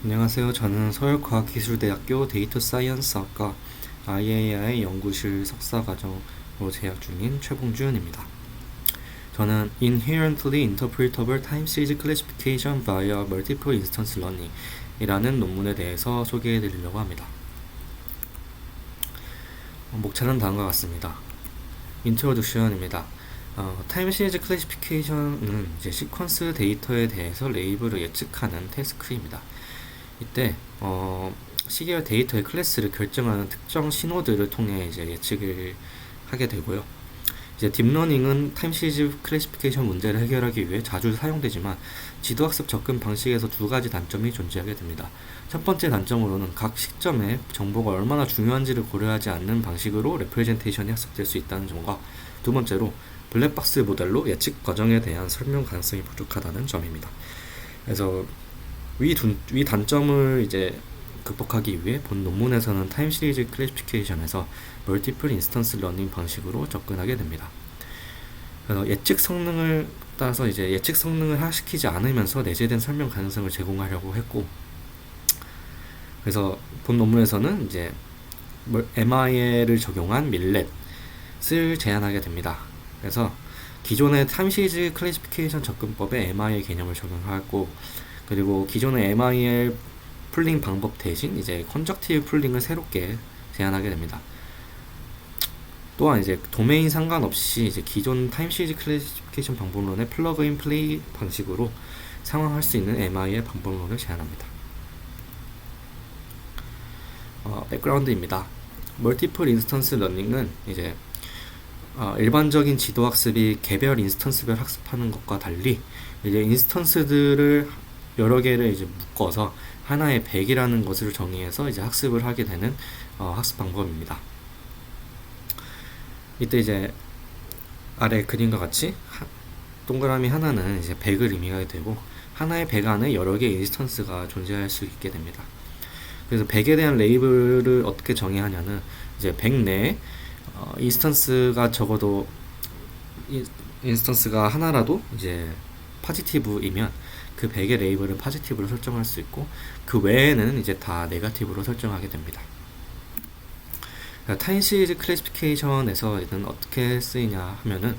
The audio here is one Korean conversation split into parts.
안녕하세요. 저는 서울과학기술대학교 데이터 사이언스학과 IAI 연구실 석사과정으로 재학 중인 최봉준입니다. 저는 Inherently Interpretable Time Series Classification via Multiple Instance Learning 이라는 논문에 대해서 소개해 드리려고 합니다. 목차는 다음과 같습니다. 인트로덕션입니다. 타임 시리즈 클래시피케이션은 이제 시퀀스 데이터에 대해서 레이블을 예측하는 태스크입니다. 이때 시계열 데이터의 클래스를 결정하는 특정 신호들을 통해 이제 예측을 하게 되고요. 이제 딥러닝은 타임 시리즈 클래시피케이션 문제를 해결하기 위해 자주 사용되지만 지도학습 접근 방식에서 두 가지 단점이 존재하게 됩니다. 첫 번째 단점으로는 각 시점에 정보가 얼마나 중요한지를 고려하지 않는 방식으로 레프레젠테이션이 학습될 수 있다는 점과 두 번째로 블랙박스 모델로 예측 과정에 대한 설명 가능성이 부족하다는 점입니다. 그래서 위 단점을 이제 극복하기 위해 본 논문에서는 타임 시리즈 클래시피케이션에서 멀티플 인스턴스 러닝 방식으로 접근하게 됩니다. 그래서 예측 성능을 따라서 이제 예측 성능을 하락시키지 않으면서 내재된 설명 가능성을 제공하려고 했고, 그래서 본 논문에서는 이제 MIL을 적용한 밀렛을 제안하게 됩니다. 그래서 기존의 타임 시리즈 클래시피케이션 접근법에 MIL 개념을 적용하고, 그리고 기존의 MIL 풀링 방법 대신 이제 컨적티브 풀링을 새롭게 제안하게 됩니다. 또한 이제 도메인 상관없이 이제 기존 타임 시리즈 클래시피케이션 방법론의 플러그인 플레이 방식으로 상황할 수 있는 MIL 방법론을 제안합니다. 백그라운드입니다. 멀티플 인스턴스 러닝은 이제 일반적인 지도 학습이 개별 인스턴스별 학습하는 것과 달리 이제 인스턴스들을 여러 개를 이제 묶어서 하나의 100이라는 것을 정의해서 이제 학습을 하게 되는 학습 방법입니다. 이때 이제 아래 그림과 같이 동그라미 하나는 이제 100을 의미하게 되고 하나의 100 안에 여러 개의 인스턴스가 존재할 수 있게 됩니다. 그래서 100에 대한 레이블을 어떻게 정의하냐는 이제 100 내에 인스턴스가 적어도 인스턴스가 하나라도 이제 포지티브이면 그 100의 레이블은 포지티브로 설정할 수 있고 그 외에는 이제 다 네거티브로 설정하게 됩니다. 타임 시리즈 클래시피케이션에서는 어떻게 쓰이냐 하면은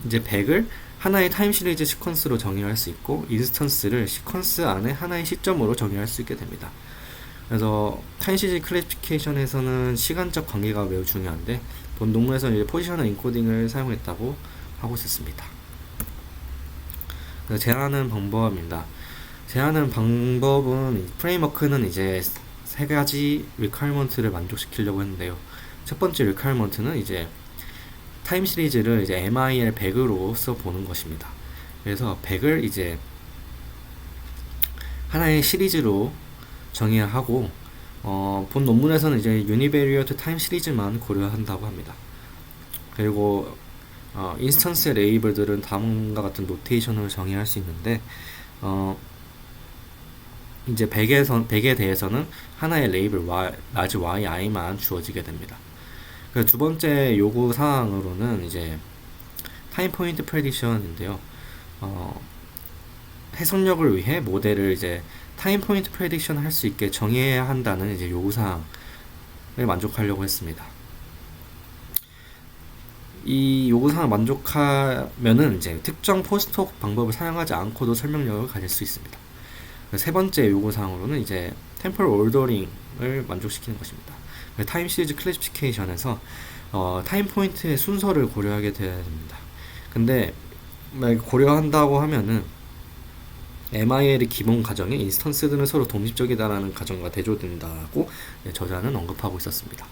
이제 100을 하나의 타임 시리즈 시퀀스로 정의할 수 있고 인스턴스를 시퀀스 안에 하나의 시점으로 정의할 수 있게 됩니다. 그래서 타임 시리즈 클래시피케이션에서는 시간적 관계가 매우 중요한데 본 논문에서는 이제 포지셔널 인코딩을 사용했다고 하고 있습니다. 제안하는 방법입니다. 제안하는 방법은 프레임워크는 이제 세 가지 리퀘어먼트를 만족시키려고 했는데요. 첫 번째 리퀘어먼트는 이제 타임 시리즈를 이제 MIL 100으로 써보는 것입니다. 그래서 100을 이제 하나의 시리즈로 정의하고 본 논문에서는 이제 유니베리어트 타임 시리즈만 고려한다고 합니다. 그리고 인스턴스 레이블들은 다음과 같은 노테이션을 정의할 수 있는데 이제 100에 대해서는 하나의 레이블 라지 yi만 주어지게 됩니다. 그리고 두 번째 요구 사항으로는 이제 타임 포인트 프레딕션인데요. 해석력을 위해 모델을 이제 타임 포인트 프레딕션 할 수 있게 정의해야 한다는 이제 요구 사항을 만족하려고 했습니다. 이 요구사항을 만족하면은 이제 특정 포스트혹 방법을 사용하지 않고도 설명력을 가질 수 있습니다. 세 번째 요구사항으로는 이제 템포럴 올더링을 만족시키는 것입니다. 타임 시리즈 클래시피케이션에서 타임 포인트의 순서를 고려하게 되어야 됩니다. 근데 고려한다고 하면은 MIL의 기본 가정에 인스턴스들은 서로 독립적이다라는 가정과 대조된다고 저자는 언급하고 있었습니다.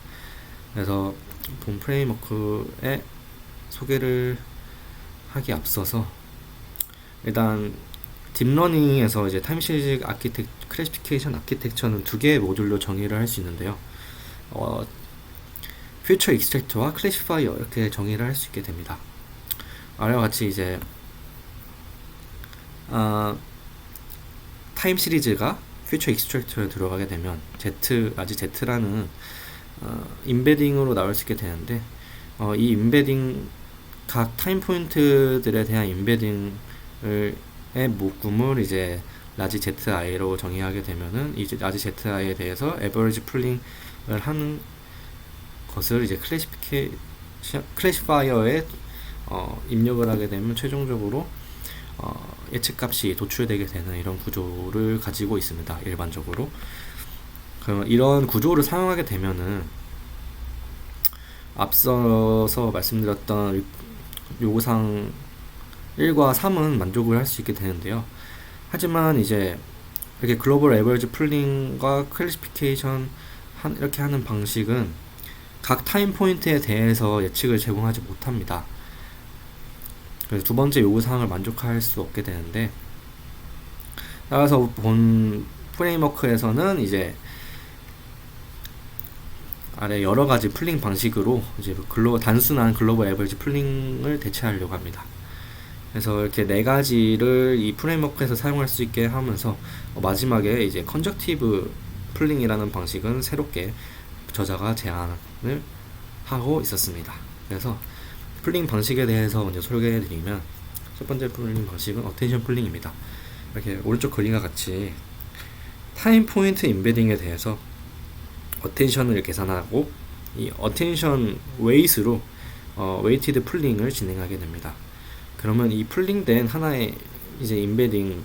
그래서 본 프레임워크의 소개를 하기 앞서서 일단 딥러닝에서 이제 타임 시리즈 클래시피케이션 아키텍처는 두 개의 모듈로 정의를 할 수 있는데요. 퓨처 익스트랙터와 클래시파이어 이렇게 정의를 할 수 있게 됩니다. 아래와 같이 이제 타임 시리즈가 퓨처 익스트랙터에 들어가게 되면 라지 Z라는 임베딩으로 나올 수 있게 되는데 이 임베딩 각 타임 포인트들에 대한 임베딩을 묶음을 이제 라지 zi로 정의하게 되면은 이제 라지 zi에 대해서 에버리지 풀링을 하는 것을 이제 클래시파이어에 입력을 하게 되면 최종적으로 예측값이 도출되게 되는 이런 구조를 가지고 있습니다. 일반적으로. 그럼 이런 구조를 사용하게 되면은 앞서서 말씀드렸던 요구사항 1과 3은 만족을 할 수 있게 되는데요. 하지만 이제 이렇게 글로벌 에버리지 풀링과 클래시피케이션 이렇게 하는 방식은 각 타임 포인트에 대해서 예측을 제공하지 못합니다. 그래서 두 번째 요구사항을 만족할 수 없게 되는데, 따라서 본 프레임워크에서는 이제 아래 여러 가지 풀링 방식으로 이제 단순한 글로벌 에버리지 풀링을 대체하려고 합니다. 그래서 이렇게 네 가지를 이 프레임워크에서 사용할 수 있게 하면서 마지막에 이제 컨적티브 풀링이라는 방식은 새롭게 저자가 제안을 하고 있었습니다. 그래서 풀링 방식에 대해서 먼저 소개해드리면, 첫 번째 풀링 방식은 어텐션 풀링입니다. 이렇게 오른쪽 그림과 같이 타임 포인트 인베딩에 대해서 어텐션을 계산하고 이 어텐션 웨이트로 웨이티드 풀링을 진행하게 됩니다. 그러면 이 풀링된 하나의 이제 인베딩을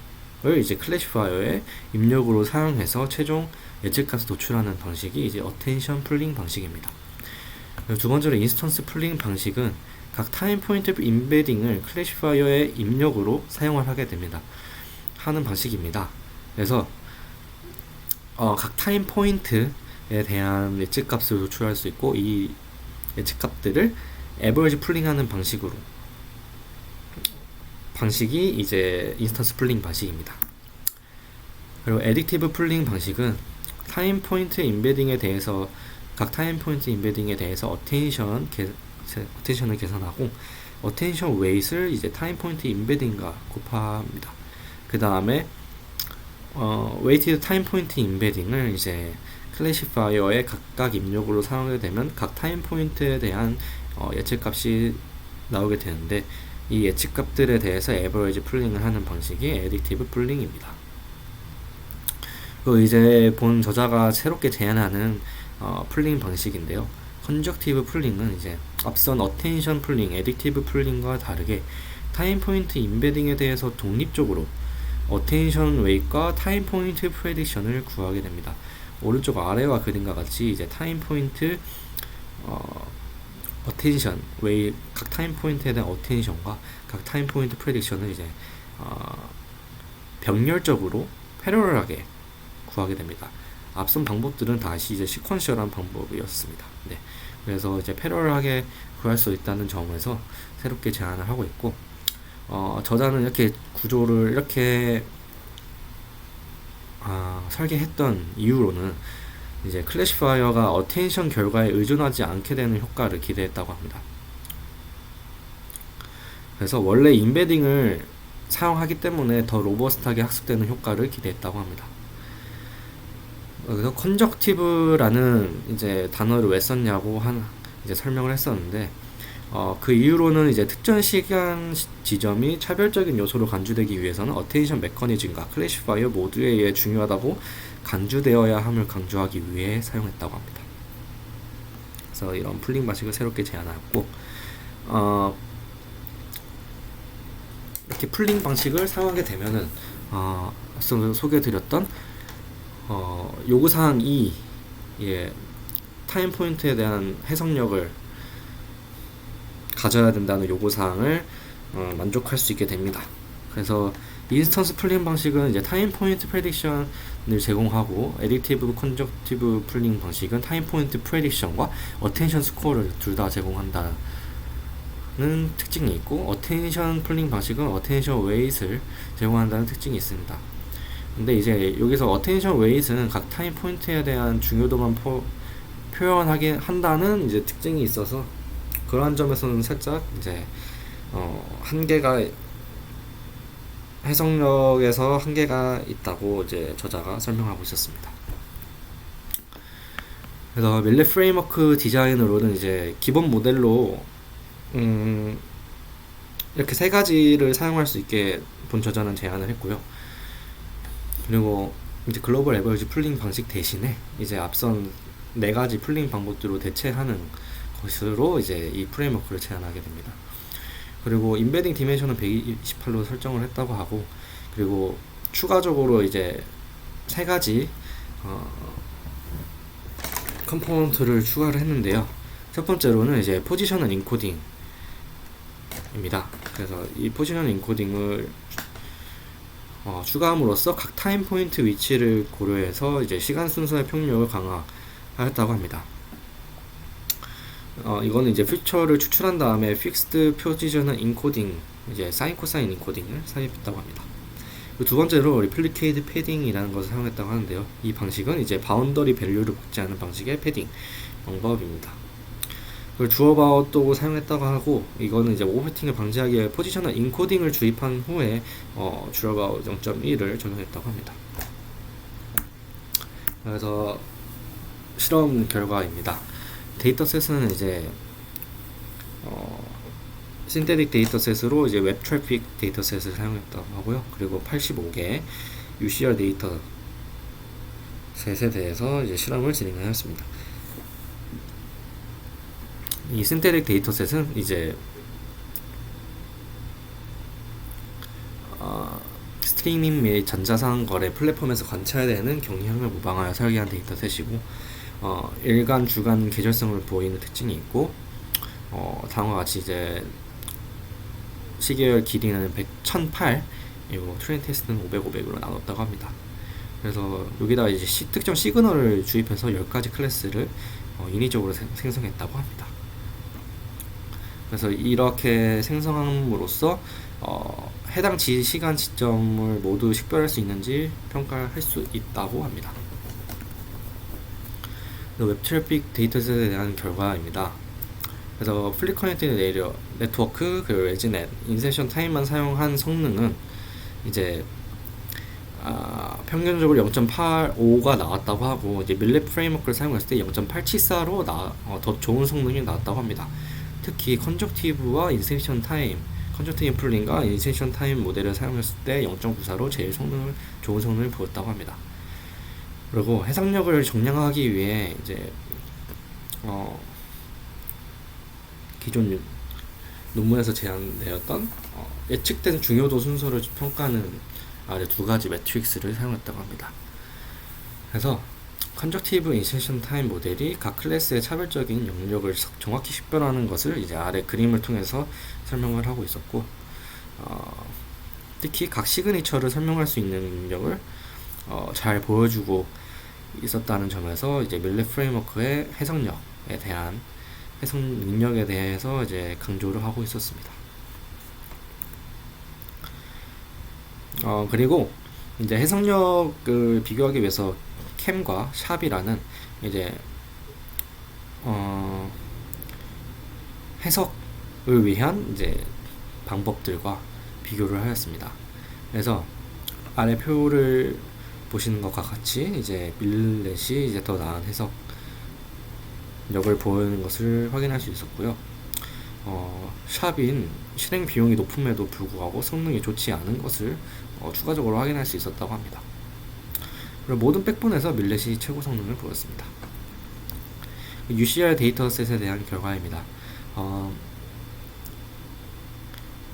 이제 클래시파이어의 입력으로 사용해서 최종 예측값을 도출하는 방식이 이제 어텐션 풀링 방식입니다. 두 번째로 인스턴스 풀링 방식은 각 타임 포인트 인베딩을 클래시파이어의 입력으로 사용을 하게 됩니다. 하는 방식입니다. 그래서 각 타임 포인트에 대한 예측값을 도출할 수 있고, 이 예측값들을 에버리지 풀링하는 방식이 이제 인스턴스 풀링 방식입니다. 그리고 에딕티브 풀링 방식은 타임 포인트 인베딩에 대해서 각 타임 포인트 인베딩에 대해서 어텐션을 계산하고 어텐션 웨이트를 이제 타임 포인트 인베딩과 곱합니다. 그 다음에 웨이티드 타임 포인트 인베딩을 이제 클래시파이어의 각각 입력으로 사용하게 되면 각 타임 포인트에 대한 예측값이 나오게 되는데, 이 예측값들에 대해서 에버리지 풀링을 하는 방식이 에딕티브 풀링입니다. 그 이제 본 저자가 새롭게 제안하는 풀링 방식인데요. 컨적티브 풀링은 이제 앞선 어텐션 풀링, 에딕티브 풀링과 다르게 타임 포인트 인베딩에 대해서 독립적으로 어텐션 웨이트과 타임 포인트 프레딕션을 구하게 됩니다. 오른쪽 아래와 그림과 같이 이제 타임 포인트 어텐션 웨이 각 타임 포인트에 대한 어텐션과 각 타임 포인트 프레딕션을 이제 병렬적으로 패러럴하게 구하게 됩니다. 앞선 방법들은 다시 이제 시퀀셜한 방법이었습니다. 네. 그래서 이제 패러럴하게 구할 수 있다는 점에서 새롭게 제안을 하고 있고, 저자는 이렇게 구조를 이렇게 설계했던 이유로는 이제 클래시파이어가 어텐션 결과에 의존하지 않게 되는 효과를 기대했다고 합니다. 그래서 원래 인베딩을 사용하기 때문에 더 로버스트하게 학습되는 효과를 기대했다고 합니다. 그래서 컨적티브라는 이제 단어를 왜 썼냐고 이제 설명을 했었는데, 그 이유로는 이제 특정 시간 지점이 차별적인 요소로 간주되기 위해서는 어텐션 메커니즘과 클래시파이어 모두에 의해 중요하다고 간주되어야 함을 강조하기 위해 사용했다고 합니다. 그래서 이런 풀링 방식을 새롭게 제안하였고, 이렇게 풀링 방식을 사용하게 되면은 앞서 소개해드렸던 요구사항 2의 타임 포인트에 대한 해석력을 가져야 된다는 요구사항을 만족할 수 있게 됩니다. 그래서 인스턴스 풀링 방식은 이제 타임 포인트 프레딕션을 제공하고, 에딕티브 컨적티브 풀링 방식은 타임 포인트 프레딕션과 어텐션 스코어를 둘 다 제공한다는 특징이 있고, 어텐션 풀링 방식은 어텐션 웨이트를 제공한다는 특징이 있습니다. 근데 이제 여기서 어텐션 웨이트는 각 타임 포인트에 대한 중요도만 표현하게 한다는 이제 특징이 있어서, 그러한 점에서는 살짝 이제 한계가, 해석력에서 한계가 있다고 이제 저자가 설명하고 있었습니다. 그래서 밀레 프레임워크 디자인으로는 이제 기본 모델로 이렇게 세 가지를 사용할 수 있게 본 저자는 제안을 했고요. 그리고 이제 글로벌 에버리지 풀링 방식 대신에 이제 앞선 네 가지 풀링 방법들로 대체하는 것으로 이제 이 프레임워크를 제안하게 됩니다. 그리고 인베딩 디멘션은 128로 설정을 했다고 하고, 그리고 추가적으로 이제 세 가지 컴포넌트를 추가를 했는데요. 첫 번째로는 이제 포지셔널 인코딩입니다. 그래서 이 포지셔널 인코딩을 추가함으로써 각 타임 포인트 위치를 고려해서 이제 시간 순서의 평력을 강화하였다고 합니다. 이거는 이제 피처를 추출한 다음에 픽스드 포지셔널 인코딩, 이제 사인 코사인 인코딩을 삽입했다고 합니다. 두 번째로 리플리케이트 패딩이라는 것을 사용했다고 하는데요. 이 방식은 이제 바운더리 밸류를 복제하는 방식의 패딩 방법입니다. 그리고 주어 바웃도 사용했다고 하고, 이거는 이제 오버피팅을 방지하기 위해 포지셔널 인코딩을 주입한 후에 주어 바웃 0.1을 적용했다고 합니다. 그래서 실험 결과입니다. 데이터셋은 이제 신테틱 데이터셋으로 이제 웹 트래픽 데이터셋을 사용했다고 하고요. 그리고 85개 UCR 데이터셋에 대해서 이제 실험을 진행하였습니다. 이 신테틱 데이터셋은 이제 스트리밍 및 전자상 거래 플랫폼에서 관찰되는 경향을 모방하여 설계한 데이터셋이고, 일간, 주간 계절성을 보이는 특징이 있고, 다음과 같이 이제 시계열 길이는 1008, 그리고 트레인 테스트는 500, 500으로 나눴다고 합니다. 그래서 여기다가 이제 특정 시그널을 주입해서 10가지 클래스를 인위적으로 생성했다고 합니다. 그래서 이렇게 생성함으로써 해당 시간 지점을 모두 식별할 수 있는지 평가할 수 있다고 합니다. 웹 트래픽 데이터셋에 대한 결과입니다. 그래서 풀리 커넥티드 네트워크, 그리고 에즈넷, 인셉션 타임만 사용한 성능은 이제 평균적으로 0.85가 나왔다고 하고, 이제 밀랩 프레임워크를 사용했을 때 0.874로 더 좋은 성능이 나왔다고 합니다. 특히 컨적티브와 인셉션 타임, 컨적티브 풀링과 인셉션 타임 모델을 사용했을 때 0.94로 제일 좋은 성능을 보였다고 합니다. 그리고 해상력을 정량하기 위해 이제 기존 논문에서 제안되었던 예측된 중요도 순서를 평가하는 아래 두 가지 매트릭스를 사용했다고 합니다. 그래서 컨적티브 인셉션 타임 모델이 각 클래스의 차별적인 영역을 정확히 식별하는 것을 이제 아래 그림을 통해서 설명을 하고 있었고, 특히 각 시그니처를 설명할 수 있는 능력을 잘 보여주고 있었다는 점에서 이제 밀랩 프레임워크의 해석력에 대한 해석 능력에 대해서 이제 강조를 하고 있었습니다. 그리고 이제 해석력을 비교하기 위해서 캠과 샵이라는 이제 해석을 위한 이제 방법들과 비교를 하였습니다. 그래서 아래 표를 보시는 것과 같이 이제 밀렛이 이제 더 나은 해석력을 보이는 것을 확인할 수 있었고요. 샵인 실행 비용이 높음에도 불구하고 성능이 좋지 않은 것을 추가적으로 확인할 수 있었다고 합니다. 그리고 모든 백본에서 밀렛이 최고 성능을 보였습니다. UCR 데이터셋에 대한 결과입니다.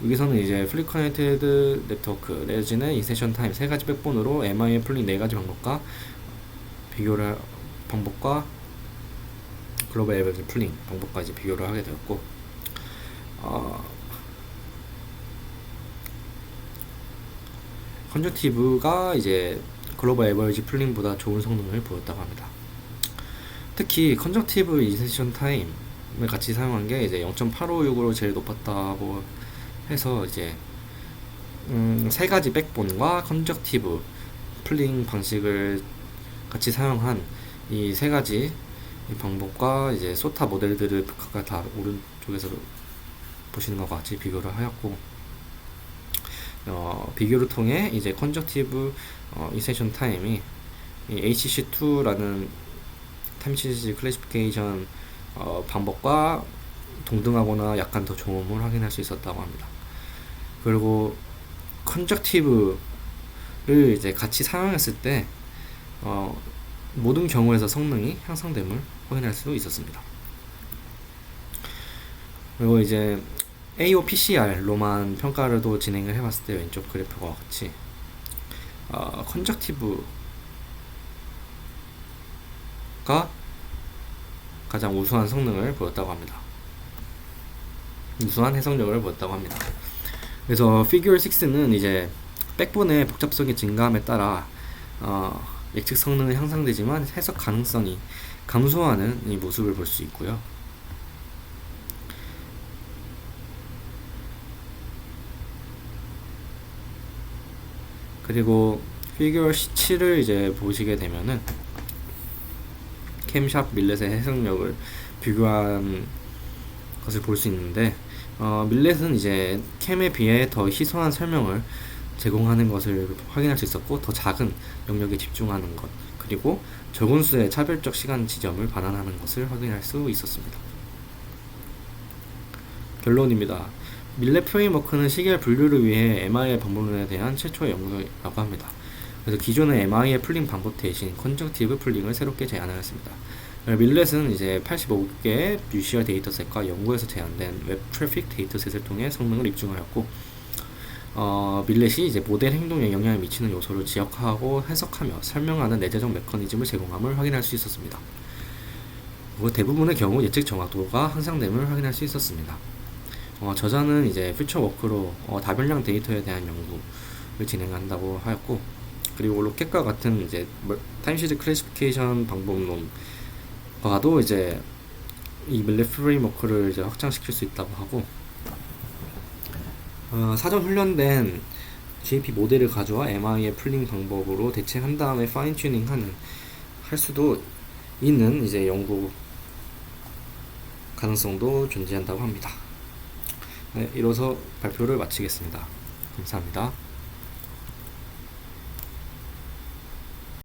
여기서는 이제 풀리 커넥티드 네트워크 내지는 인셉션 타임 세 가지 백본으로 MIM 풀링 네 가지 방법과 글로벌 에버리지 풀링 방법까지 비교를 하게 되었고, 컨저티브가 이제 글로벌 에버리지 풀링보다 좋은 성능을 보였다고 합니다. 특히 컨저티브 인셉션 타임을 같이 사용한 게 이제 0.856으로 제일 높았다고 해서 이제 세 가지 백본과 컨저티브 풀링 방식을 같이 사용한 이 세 가지 방법과 이제 소타 모델들을 각각 다 오른쪽에서 보시는 것과 같이 비교를 하였고, 비교를 통해 이제 컨저티브 인셉션 타임이 HC2라는 타임 시리즈 클래시피케이션 방법과 동등하거나 약간 더 좋음을 확인할 수 있었다고 합니다. 그리고 컨적티브를 이제 같이 사용했을 때 모든 경우에서 성능이 향상됨을 확인할 수 있었습니다. 그리고 이제 AOPCR로만 평가를 또 진행을 해봤을 때 왼쪽 그래프와 같이 컨적티브가 가장 우수한 성능을 보였다고 합니다. 우수한 해석력을 보였다고 합니다. 그래서 피규어 6는 이제 백본의 복잡성의 증가함에 따라 예측 성능은 향상되지만 해석 가능성이 감소하는 이 모습을 볼 수 있고요. 그리고 피규어 7을 이제 보시게 되면은 캠샵 밀렛의 해석력을 비교한 것을 볼 수 있는데 밀렛은 이제 캠에 비해 더 희소한 설명을 제공하는 것을 확인할 수 있었고 더 작은 영역에 집중하는 것 그리고 적은 수의 차별적 시간 지점을 반환하는 것을 확인할 수 있었습니다. 결론입니다. 밀렛 프레임워크는 시계열 분류를 위해 MI의 방법론에 대한 최초의 연구라고 합니다. 그래서 기존의 MI의 풀링 방법 대신 컨적티브 풀링을 새롭게 제안하였습니다. 밀렛은 이제 85개의 UCR 데이터셋과 연구에서 제안된 웹 트래픽 데이터셋을 통해 성능을 입증하였고 밀렛이 이제 모델 행동에 영향을 미치는 요소를 지역하고 해석하며 설명하는 내재적 메커니즘을 제공함을 확인할 수 있었습니다. 그리고 대부분의 경우 예측 정확도가 향상됨을 확인할 수 있었습니다. 저자는 이제 퓨처워크로 다변량 데이터에 대한 연구를 진행한다고 하였고, 그리고 로켓과 같은 이제 타임시리즈 클래시피케이션 방법론과도 이제 이 밀렛 프레임워크를 이제 확장시킬 수 있다고 하고, 사전 훈련된 GAP 모델을 가져와 MI의 풀링 방법으로 대체한 다음에 파인 튜닝하는 할 수도 있는 이제 연구 가능성도 존재한다고 합니다. 네, 이로써 발표를 마치겠습니다. 감사합니다.